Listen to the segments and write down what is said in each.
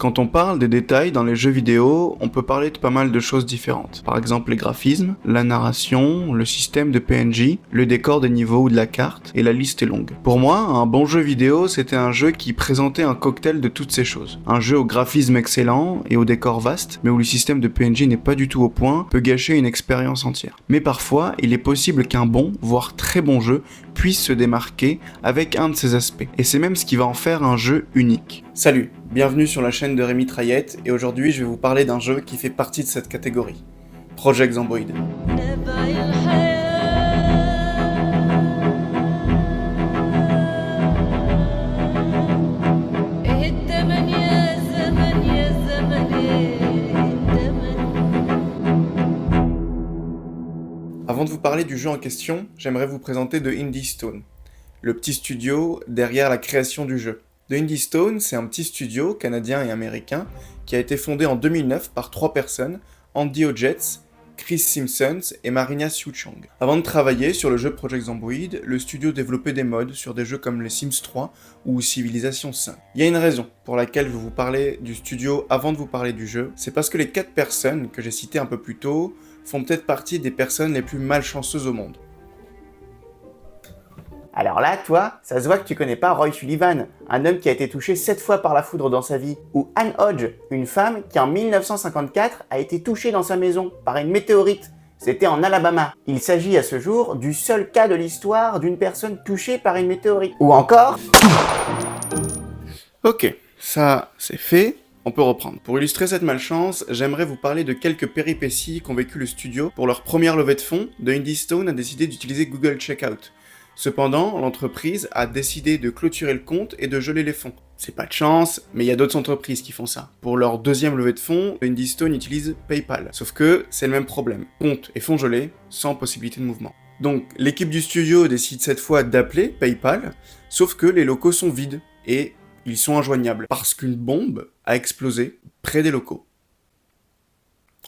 Quand on parle des détails dans les jeux vidéo, on peut parler de pas mal de choses différentes. Par exemple les graphismes, la narration, le système de PNJ, le décor des niveaux ou de la carte, et la liste est longue. Pour moi, un bon jeu vidéo, c'était un jeu qui présentait un cocktail de toutes ces choses. Un jeu au graphisme excellent et au décor vaste, mais où le système de PNJ n'est pas du tout au point, peut gâcher une expérience entière. Mais parfois, il est possible qu'un bon, voire très bon jeu puisse se démarquer avec un de ces aspects. Et c'est même ce qui va en faire un jeu unique. Salut, bienvenue sur la chaîne de Rémi Trayette, et aujourd'hui je vais vous parler d'un jeu qui fait partie de cette catégorie. Project Zomboid. Avant de vous parler du jeu en question, j'aimerais vous présenter The Indie Stone, le petit studio derrière la création du jeu. The Indie Stone, c'est un petit studio canadien et américain qui a été fondé en 2009 par 3 personnes, Andy Hodgetts, Chris Simpsons et Marina Suchong. Avant de travailler sur le jeu Project Zomboid, le studio développait des mods sur des jeux comme les Sims 3 ou Civilization 5. Il y a une raison pour laquelle je vais vous parler du studio avant de vous parler du jeu, c'est parce que les 4 personnes que j'ai citées un peu plus tôt font peut-être partie des personnes les plus malchanceuses au monde. Alors là, toi, ça se voit que tu connais pas Roy Sullivan, un homme qui a été touché 7 fois par la foudre dans sa vie. Ou Anne Hodge, une femme qui en 1954 a été touchée dans sa maison par une météorite. C'était en Alabama. Il s'agit à ce jour du seul cas de l'histoire d'une personne touchée par une météorite. Ou encore... Ok, ça c'est fait. On peut reprendre. Pour illustrer cette malchance, j'aimerais vous parler de quelques péripéties qu'ont vécu le studio. Pour leur première levée de fonds, The Indie Stone a décidé d'utiliser Google Checkout. Cependant, l'entreprise a décidé de clôturer le compte et de geler les fonds. C'est pas de chance, mais il y a d'autres entreprises qui font ça. Pour leur deuxième levée de fonds, The Indie Stone utilise PayPal. Sauf que c'est le même problème. Compte et fonds gelés, sans possibilité de mouvement. Donc, l'équipe du studio décide cette fois d'appeler PayPal, sauf que les locaux sont vides et ils sont injoignables, parce qu'une bombe a explosé près des locaux.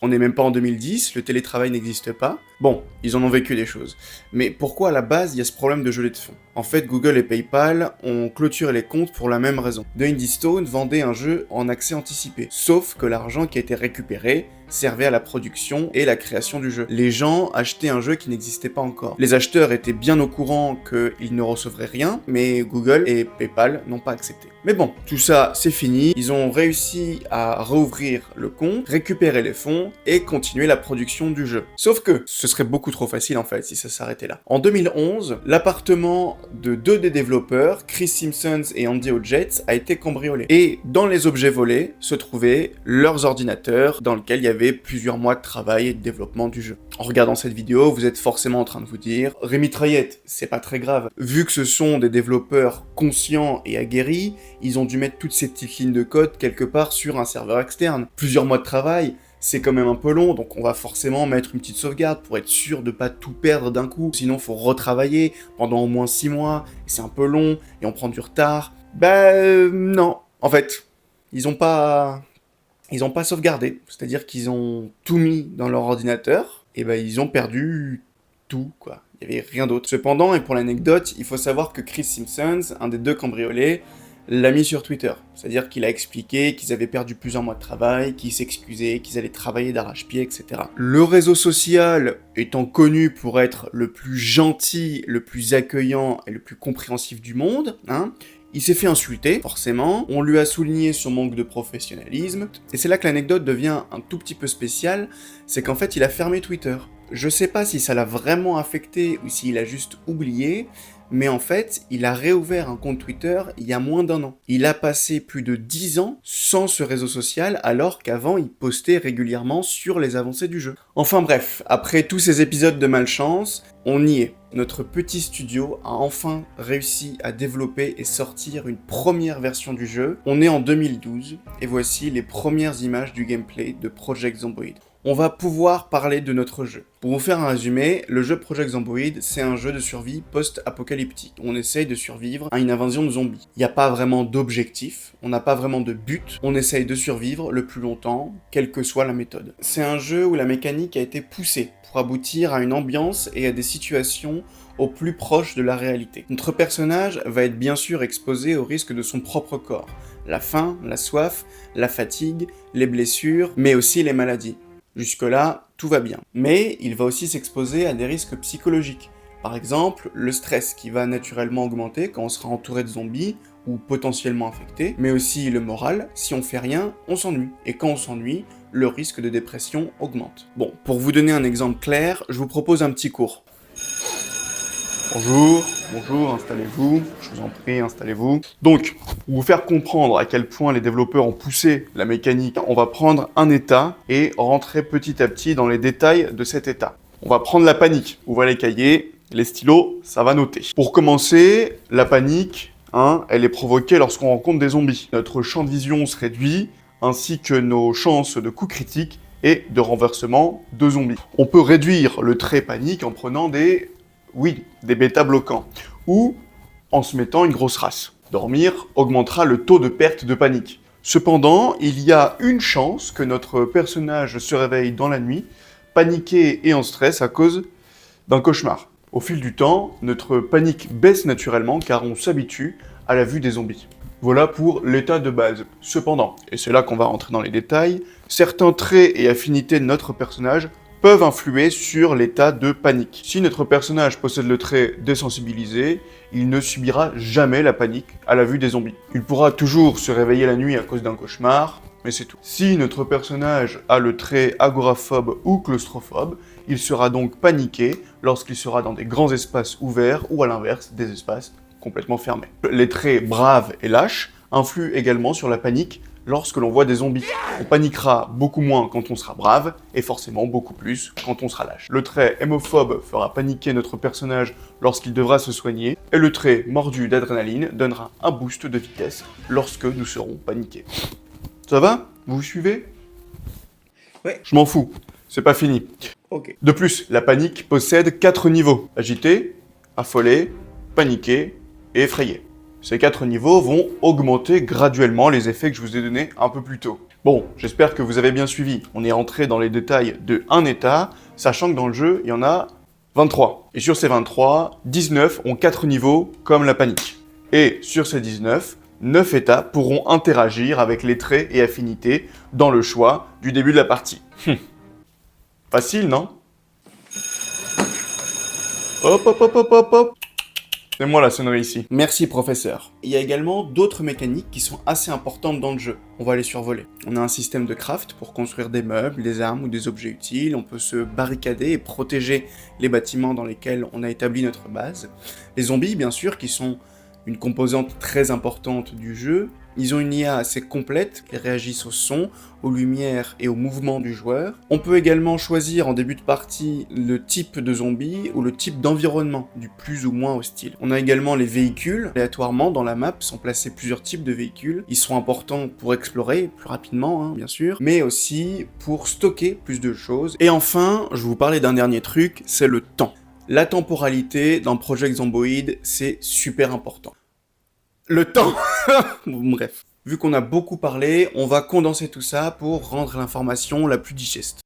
On n'est même pas en 2010, le télétravail n'existe pas. Bon, ils en ont vécu des choses. Mais pourquoi à la base il y a ce problème de gelée de fonds ? En fait, Google et PayPal ont clôturé les comptes pour la même raison. The Indie Stone vendait un jeu en accès anticipé, sauf que l'argent qui a été récupéré servait à la production et la création du jeu. Les gens achetaient un jeu qui n'existait pas encore. Les acheteurs étaient bien au courant qu'ils ne recevraient rien, mais Google et PayPal n'ont pas accepté. Mais bon, tout ça c'est fini, ils ont réussi à rouvrir le compte, récupérer les fonds et continuer la production du jeu. Sauf que ce serait beaucoup trop facile en fait si ça s'arrêtait là. En 2011, l'appartement de 2 des développeurs, Chris Simpsons et Andy Hodgetts, a été cambriolé. Et dans les objets volés se trouvaient leurs ordinateurs dans lesquels il y avait plusieurs mois de travail et de développement du jeu. En regardant cette vidéo, vous êtes forcément en train de vous dire « Rémi Trayette, c'est pas très grave. Vu que ce sont des développeurs conscients et aguerris, ils ont dû mettre toutes ces petites lignes de code quelque part sur un serveur externe. Plusieurs mois de travail, c'est quand même un peu long, donc on va forcément mettre une petite sauvegarde pour être sûr de pas tout perdre d'un coup. Sinon, faut retravailler pendant au moins 6 mois, et c'est un peu long, et on prend du retard. Non. En fait, ils ont pas sauvegardé, c'est-à-dire qu'ils ont tout mis dans leur ordinateur, et ils ont perdu tout, quoi. Il y avait rien d'autre. Cependant, et pour l'anecdote, il faut savoir que Chris Simpsons, un des 2 cambriolés, l'a mis sur Twitter. C'est-à-dire qu'il a expliqué qu'ils avaient perdu plusieurs mois de travail, qu'ils s'excusaient, qu'ils allaient travailler d'arrache-pied, etc. Le réseau social étant connu pour être le plus gentil, le plus accueillant et le plus compréhensif du monde, il s'est fait insulter, forcément, on lui a souligné son manque de professionnalisme, et c'est là que l'anecdote devient un tout petit peu spéciale, c'est qu'en fait il a fermé Twitter. Je sais pas si ça l'a vraiment affecté ou s'il a juste oublié, mais en fait, il a réouvert un compte Twitter il y a moins d'1 an. Il a passé plus de 10 ans sans ce réseau social, alors qu'avant il postait régulièrement sur les avancées du jeu. Enfin bref, après tous ces épisodes de malchance, on y est. Notre petit studio a enfin réussi à développer et sortir une première version du jeu. On est en 2012, et voici les premières images du gameplay de Project Zomboid. On va pouvoir parler de notre jeu. Pour vous faire un résumé, le jeu Project Zomboid, c'est un jeu de survie post-apocalyptique. On essaye de survivre à une invasion de zombies. Il n'y a pas vraiment d'objectif, on n'a pas vraiment de but, on essaye de survivre le plus longtemps, quelle que soit la méthode. C'est un jeu où la mécanique a été poussée pour aboutir à une ambiance et à des situations au plus proche de la réalité. Notre personnage va être bien sûr exposé au risque de son propre corps, la faim, la soif, la fatigue, les blessures, mais aussi les maladies. Jusque-là, tout va bien. Mais il va aussi s'exposer à des risques psychologiques. Par exemple, le stress qui va naturellement augmenter quand on sera entouré de zombies ou potentiellement infectés, mais aussi le moral, si on fait rien, on s'ennuie. Et quand on s'ennuie, le risque de dépression augmente. Bon, pour vous donner un exemple clair, je vous propose un petit cours. Bonjour, installez-vous, je vous en prie, installez-vous. Donc, pour vous faire comprendre à quel point les développeurs ont poussé la mécanique, on va prendre un état et rentrer petit à petit dans les détails de cet état. On va prendre la panique. Ouvrez les cahiers, les stylos, ça va noter. Pour commencer, la panique, elle est provoquée lorsqu'on rencontre des zombies. Notre champ de vision se réduit, ainsi que nos chances de coups critiques et de renversement de zombies. On peut réduire le trait panique en prenant des bêta-bloquants, ou en se mettant une grosse race. Dormir augmentera le taux de perte de panique. Cependant, il y a une chance que notre personnage se réveille dans la nuit, paniqué et en stress à cause d'un cauchemar. Au fil du temps, notre panique baisse naturellement car on s'habitue à la vue des zombies. Voilà pour l'état de base. Cependant, et c'est là qu'on va rentrer dans les détails, certains traits et affinités de notre personnage peuvent influer sur l'état de panique. Si notre personnage possède le trait désensibilisé, il ne subira jamais la panique à la vue des zombies. Il pourra toujours se réveiller la nuit à cause d'un cauchemar, mais c'est tout. Si notre personnage a le trait agoraphobe ou claustrophobe, il sera donc paniqué lorsqu'il sera dans des grands espaces ouverts ou à l'inverse, des espaces complètement fermés. Les traits brave et lâche influent également sur la panique lorsque l'on voit des zombies. On paniquera beaucoup moins quand on sera brave, et forcément beaucoup plus quand on sera lâche. Le trait hémophobe fera paniquer notre personnage lorsqu'il devra se soigner, et le trait mordu d'adrénaline donnera un boost de vitesse lorsque nous serons paniqués. Ça va? Vous suivez? Ouais. Je m'en fous, c'est pas fini. Ok. De plus, la panique possède 4 niveaux. Agité, affolé, paniqué et effrayé. Ces 4 niveaux vont augmenter graduellement les effets que je vous ai donnés un peu plus tôt. Bon, j'espère que vous avez bien suivi. On est rentré dans les détails de un état, sachant que dans le jeu, il y en a 23. Et sur ces 23, 19 ont 4 niveaux comme la panique. Et sur ces 19, 9 états pourront interagir avec les traits et affinités dans le choix du début de la partie. Facile, non? Hop. C'est moi la sonnerie ici. Merci professeur. Il y a également d'autres mécaniques qui sont assez importantes dans le jeu. On va les survoler. On a un système de craft pour construire des meubles, des armes ou des objets utiles. On peut se barricader et protéger les bâtiments dans lesquels on a établi notre base. Les zombies, bien sûr, qui sont une composante très importante du jeu. Ils ont une IA assez complète, qui réagissent au son, aux lumières et aux mouvements du joueur. On peut également choisir en début de partie le type de zombie ou le type d'environnement, du plus ou moins hostile. On a également les véhicules. Aléatoirement, dans la map, sont placés plusieurs types de véhicules. Ils sont importants pour explorer plus rapidement, bien sûr, mais aussi pour stocker plus de choses. Et enfin, je vais vous parler d'un dernier truc, c'est le temps. La temporalité dans Project Zomboid, c'est super important. Le temps. Bref. Vu qu'on a beaucoup parlé, on va condenser tout ça pour rendre l'information la plus digeste.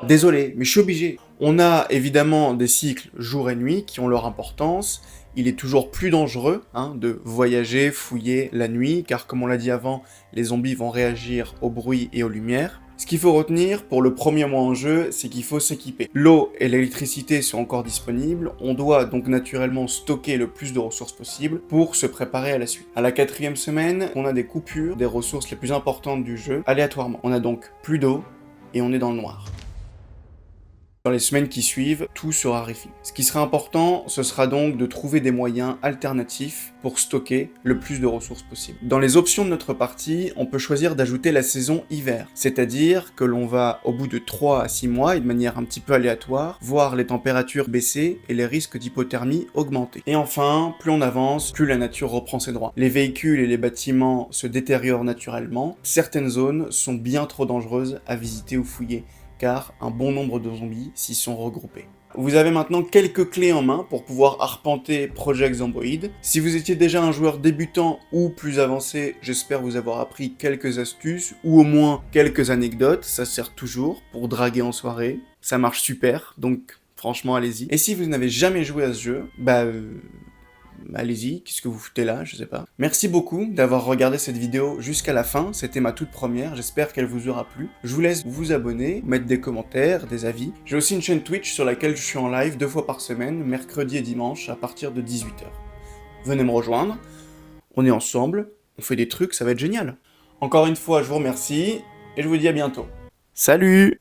Désolé, mais je suis obligé. On a évidemment des cycles jour et nuit qui ont leur importance. Il est toujours plus dangereux de voyager, fouiller la nuit, car comme on l'a dit avant, les zombies vont réagir au bruit et aux lumières. Ce qu'il faut retenir pour le premier mois en jeu, c'est qu'il faut s'équiper. L'eau et l'électricité sont encore disponibles, on doit donc naturellement stocker le plus de ressources possible pour se préparer à la suite. À la 4e semaine, on a des coupures des ressources les plus importantes du jeu, aléatoirement. On a donc plus d'eau et on est dans le noir. Dans les semaines qui suivent, tout sera refait. Ce qui sera important, ce sera donc de trouver des moyens alternatifs pour stocker le plus de ressources possible. Dans les options de notre partie, on peut choisir d'ajouter la saison hiver, c'est-à-dire que l'on va, au bout de 3 à 6 mois, et de manière un petit peu aléatoire, voir les températures baisser et les risques d'hypothermie augmenter. Et enfin, plus on avance, plus la nature reprend ses droits. Les véhicules et les bâtiments se détériorent naturellement, certaines zones sont bien trop dangereuses à visiter ou fouiller, car un bon nombre de zombies s'y sont regroupés. Vous avez maintenant quelques clés en main pour pouvoir arpenter Project Zomboid. Si vous étiez déjà un joueur débutant ou plus avancé, j'espère vous avoir appris quelques astuces ou au moins quelques anecdotes, ça sert toujours pour draguer en soirée, ça marche super, donc franchement allez-y. Et si vous n'avez jamais joué à ce jeu, allez-y, qu'est-ce que vous foutez là, je sais pas. Merci beaucoup d'avoir regardé cette vidéo jusqu'à la fin, c'était ma toute première, j'espère qu'elle vous aura plu. Je vous laisse vous abonner, mettre des commentaires, des avis. J'ai aussi une chaîne Twitch sur laquelle je suis en live 2 fois par semaine, mercredi et dimanche, à partir de 18h. Venez me rejoindre, on est ensemble, on fait des trucs, ça va être génial. Encore une fois, je vous remercie, et je vous dis à bientôt. Salut!